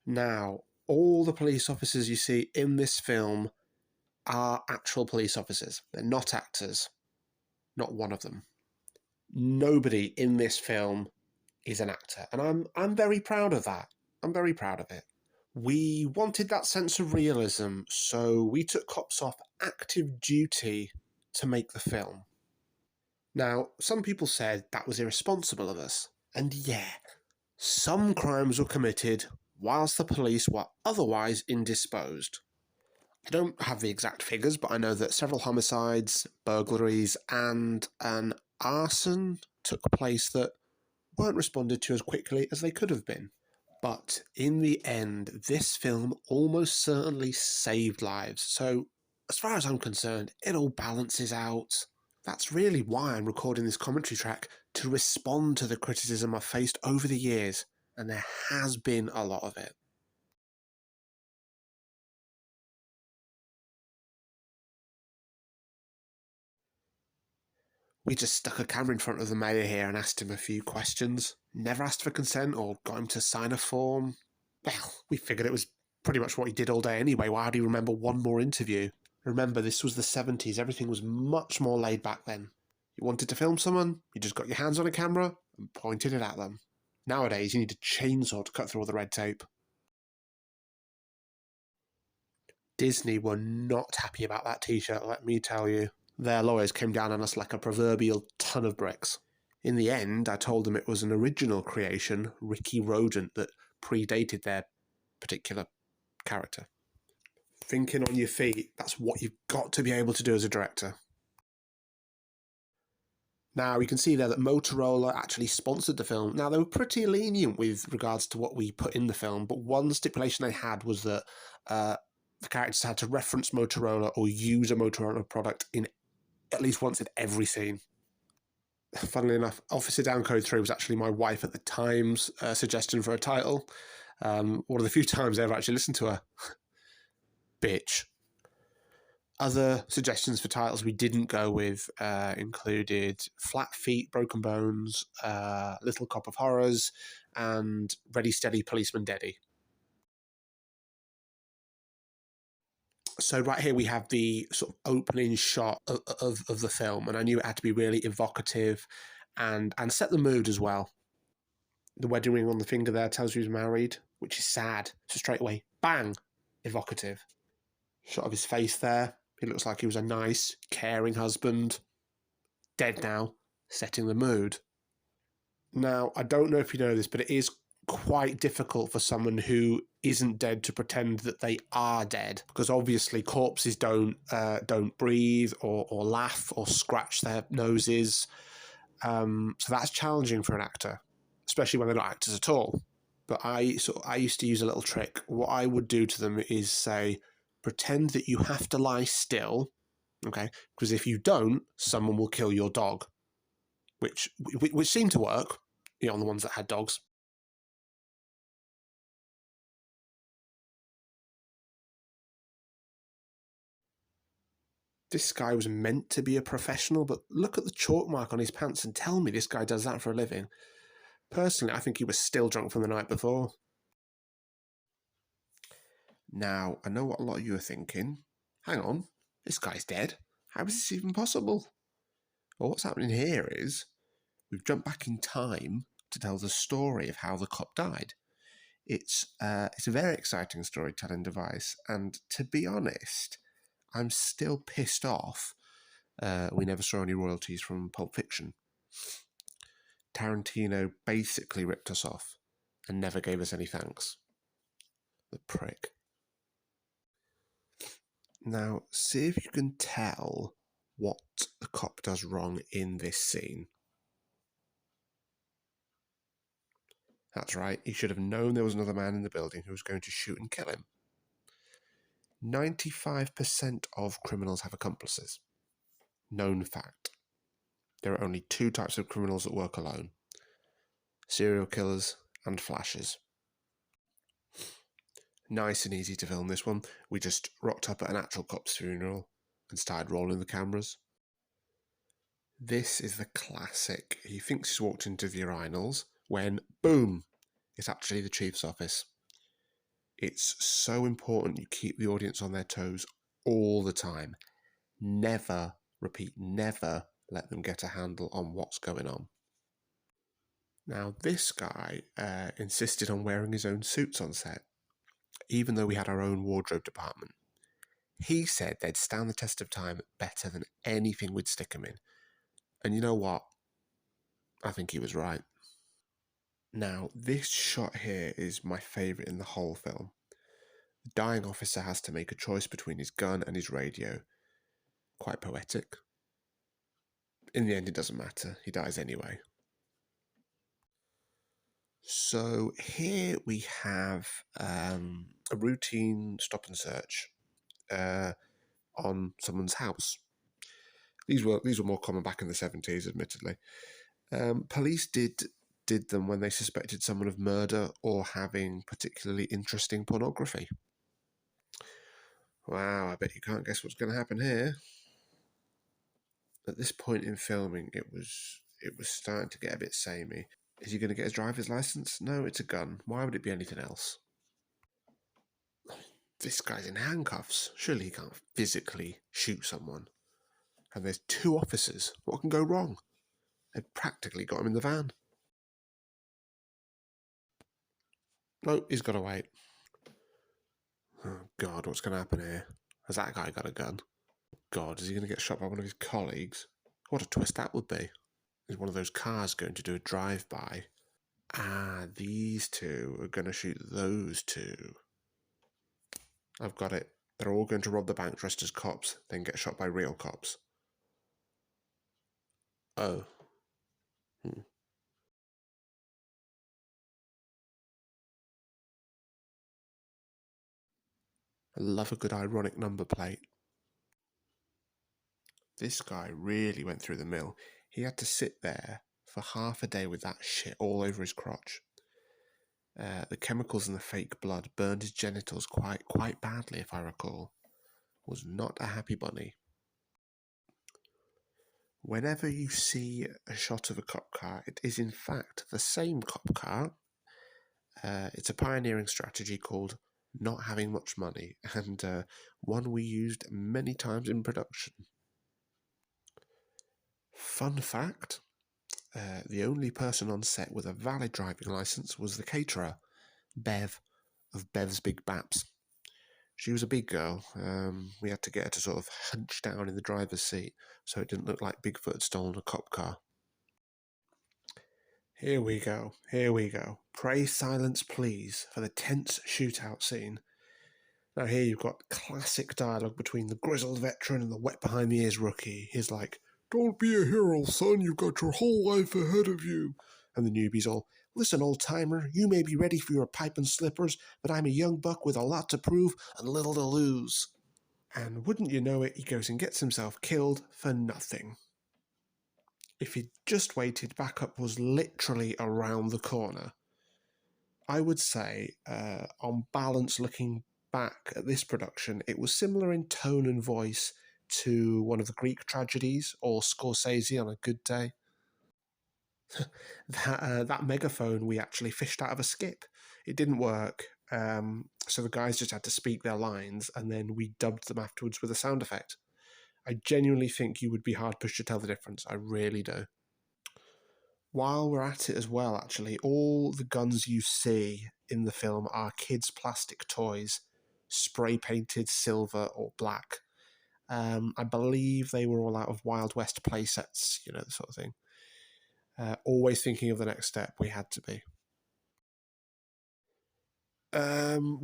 Now, all the police officers you see in this film are actual police officers. They're not actors. Not one of them. Nobody in this film is an actor. And I'm very proud of that. I'm very proud of it. We wanted that sense of realism, so we took cops off active duty to make the film. Now, some people said that was irresponsible of us. And yeah, some crimes were committed whilst the police were otherwise indisposed. I don't have the exact figures, but I know that several homicides, burglaries, and an arson took place that weren't responded to as quickly as they could have been. But in the end, this film almost certainly saved lives. So, as far as I'm concerned, it all balances out. That's really why I'm recording this commentary track, to respond to the criticism I've faced over the years, and there has been a lot of it. We just stuck a camera in front of the mayor here and asked him a few questions. Never asked for consent or got him to sign a form. Well, we figured it was pretty much what he did all day anyway. Why would he remember one more interview? Remember, this was the 70s. Everything was much more laid back then. You wanted to film someone, you just got your hands on a camera and pointed it at them. Nowadays, you need a chainsaw to cut through all the red tape. Disney were not happy about that t-shirt, let me tell you. Their lawyers came down on us like a proverbial ton of bricks. In the end, I told them it was an original creation, Ricky Rodent, that predated their particular character. Thinking on your feet, that's what you've got to be able to do as a director. Now, you can see there that Motorola actually sponsored the film. Now, they were pretty lenient with regards to what we put in the film, but one stipulation they had was that the characters had to reference Motorola or use a Motorola product in at least once in every scene. Funnily enough, Officer Down Code 3 was actually my wife at the time's suggestion for a title. One of the few times I ever actually listened to her. Bitch. Other suggestions for titles we didn't go with included Flat Feet, Broken Bones, Little Cop of Horrors, and Ready Steady Policeman Deddy. So right here we have the sort of opening shot of the film, and I knew it had to be really evocative and set the mood as well. The wedding ring on the finger there tells you he's married, which is sad. So straight away, bang, evocative. Shot of his face there. He looks like he was a nice, caring husband. Dead now, setting the mood. Now, I don't know if you know this, but it is quite difficult for someone who isn't dead to pretend that they are dead, because obviously corpses don't breathe or laugh or scratch their noses. So that's challenging for an actor, especially when they're not actors at all. But I used to use a little trick. What I would do to them is say, pretend that you have to lie still, okay? Because if you don't, someone will kill your dog, which seemed to work, on the ones that had dogs. This guy was meant to be a professional, but look at the chalk mark on his pants and tell me this guy does that for a living. Personally, I think he was still drunk from the night before. Now, I know what a lot of you are thinking. Hang on, this guy's dead. How is this even possible? Well, what's happening here is we've jumped back in time to tell the story of how the cop died. It's a very exciting storytelling device, and to be honest, I'm still pissed off we never saw any royalties from Pulp Fiction. Tarantino basically ripped us off and never gave us any thanks. The prick. Now, see if you can tell what the cop does wrong in this scene. That's right, he should have known there was another man in the building who was going to shoot and kill him. 95% of criminals have accomplices. Known fact. There are only two types of criminals that work alone. Serial killers and flashers. Nice and easy to film this one. We just rocked up at an actual cop's funeral and started rolling the cameras. This is the classic. He thinks he's walked into the urinals when, boom, it's actually the chief's office. It's so important you keep the audience on their toes all the time. Never, repeat, never let them get a handle on what's going on. Now, this guy insisted on wearing his own suits on set, even though we had our own wardrobe department. He said they'd stand the test of time better than anything we'd stick them in. And you know what? I think he was right. Now, this shot here is my favourite in the whole film. The dying officer has to make a choice between his gun and his radio. Quite poetic. In the end, it doesn't matter. He dies anyway. So here we have a routine stop and search on someone's house. These were more common back in the 70s, admittedly. Police did them when they suspected someone of murder or having particularly interesting pornography. Wow, I bet you can't guess what's going to happen here. At this point in filming, it was starting to get a bit samey. Is he going to get his driver's license? No, it's a gun. Why would it be anything else? This guy's in handcuffs. Surely he can't physically shoot someone. And there's 2 officers. What can go wrong? They've practically got him in the van. No, he's got to wait. Oh, God, what's going to happen here? Has that guy got a gun? God, is he going to get shot by one of his colleagues? What a twist that would be. Is one of those cars going to do a drive-by? Ah, these 2 are going to shoot those 2. I've got it. They're all going to rob the bank dressed as cops, then get shot by real cops. Oh. I love a good ironic number plate. This guy really went through the mill. He had to sit there for half a day with that shit all over his crotch. The chemicals in the fake blood burned his genitals quite badly, if I recall. Was not a happy bunny. Whenever you see a shot of a cop car, it is in fact the same cop car. It's a pioneering strategy called not having much money, and one we used many times in production. Fun fact, the only person on set with a valid driving licence was the caterer, Bev, of Bev's Big Baps. She was a big girl. We had to get her to sort of hunch down in the driver's seat so it didn't look like Bigfoot had stolen a cop car. Here we go. Pray silence, please, for the tense shootout scene. Now here you've got classic dialogue between the grizzled veteran and the wet-behind-the-ears rookie. He's like, "Don't be a hero, son, you've got your whole life ahead of you." And the newbie's all, "Listen, old-timer, you may be ready for your pipe and slippers, but I'm a young buck with a lot to prove and little to lose." And wouldn't you know it, he goes and gets himself killed for nothing. If he'd just waited, backup was literally around the corner. I would say, on balance, looking back at this production, it was similar in tone and voice to one of the Greek tragedies or Scorsese on a good day. that megaphone we actually fished out of a skip. It didn't work, so the guys just had to speak their lines and then we dubbed them afterwards with a sound effect. I genuinely think you would be hard-pushed to tell the difference. I really do. While we're at it as well, actually, all the guns you see in the film are kids' plastic toys, spray-painted silver or black. I believe they were all out of Wild West play sets, the sort of thing. Always thinking of the next step, we had to be.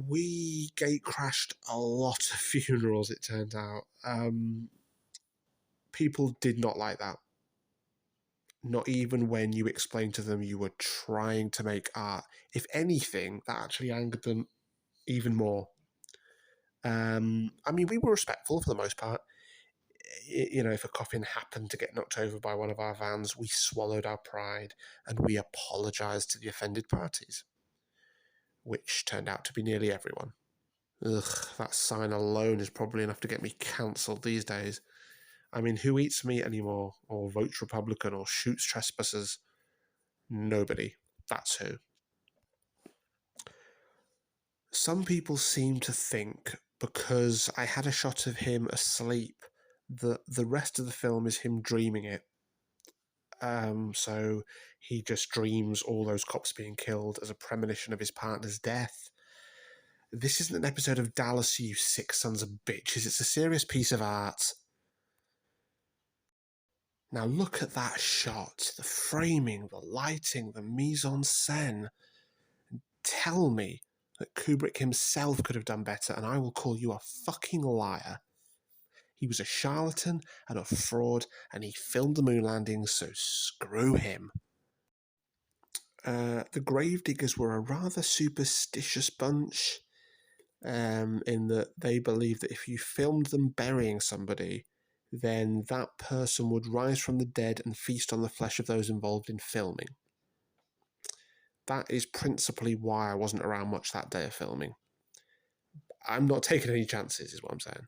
We gate crashed a lot of funerals, it turned out. People did not like that. Not even when you explained to them you were trying to make art. If anything, that actually angered them even more. We were respectful for the most part. If a coffin happened to get knocked over by one of our vans, we swallowed our pride and we apologised to the offended parties, which turned out to be nearly everyone. Ugh, that sign alone is probably enough to get me cancelled these days. I mean, who eats meat anymore, or votes Republican, or shoots trespassers? Nobody. That's who. Some people seem to think because I had a shot of him asleep that the rest of the film is him dreaming it. So he just dreams all those cops being killed as a premonition of his partner's death. This isn't an episode of Dallas, you sick sons of bitches. It's a serious piece of art. Now look at that shot. The framing, the lighting, the mise-en-scène. Tell me that Kubrick himself could have done better, and I will call you a fucking liar. He was a charlatan and a fraud, and he filmed the moon landing, so screw him. The Gravediggers were a rather superstitious bunch, in that they believed that if you filmed them burying somebody, then that person would rise from the dead and feast on the flesh of those involved in filming. That is principally why I wasn't around much that day of filming. I'm not taking any chances, is what I'm saying.